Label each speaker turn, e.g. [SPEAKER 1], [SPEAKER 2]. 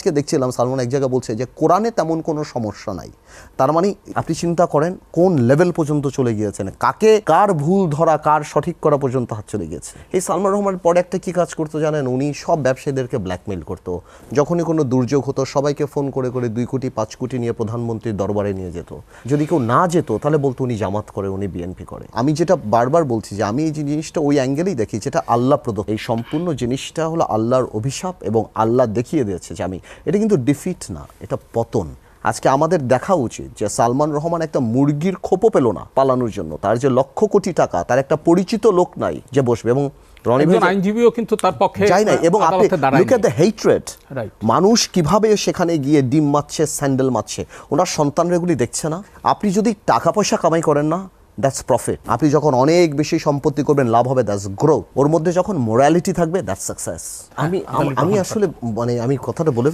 [SPEAKER 1] আজকে দেখছিলাম সালমান এক জায়গায় বলছে যে কোরআনে তেমন কোনো সমস্যা নাই। তার মানে আপনি চিন্তা করেন কোন লেভেল পর্যন্ত চলে গিয়েছেন, কাকে কার ভুল ধরা কার সঠিক করা পর্যন্ত হাত চলে গিয়েছে। এই সালমান রহমান পরে একটা কি কাজ করতো জানেন, উনি সব ব্যবসায়ীদেরকে ব্ল্যাকমেইল করতো। যখনই কোনো দুর্যোগ হতো সবাইকে ফোন করে করে 2 কোটি 5 কোটি নিয়ে প্রধানমন্ত্রীর দরবারে নিয়ে যেত। যদি কেউ না যেত তাহলে বলতো উনি জামাত করে, উনি বিএনপি করে। আমি যেটা বারবার বলছি যে আমি এই জিনিসটা ওই অ্যাঙ্গেলেই দেখি যেটা আল্লাহ প্রদত্ত। এই সম্পূর্ণ জিনিসটা হলো আল্লাহর অভিশাপ এবং আল্লাহ দেখিয়ে দিয়েছে যে আমি এটা কিন্তু ডিফিট না, এটা পতন। আজকে আমাদের দেখা উচিত যে সালমান রহমান একটা মুরগির খোপও পেল না পালানোর জন্য, তার যে লক্ষ কোটি টাকা, তার একটা পরিচিত লোক নাই যে বসবে। এবং
[SPEAKER 2] আইনজীবীও কিন্তু তার পক্ষে
[SPEAKER 1] যাই নাই। এবং আপনি লুক এট দ্য হেট্রেড, মানুষ কিভাবে সেখানে গিয়ে ডিম মারছে, স্যান্ডেল মারছে, ওনার সন্তানরা এগুলি দেখছে না। আপনি যদি টাকা পয়সা কামাই করেন না, দ্যাটস প্রফিট। আপনি যখন অনেক বেশি সম্পত্তি করবেন, লাভ হবে, দ্যাটস গ্রো। ওর মধ্যে যখন মোরালিটি থাকবে, দ্যাটস সাকসেস। আমি আসলে মানে আমি কথাটা বলে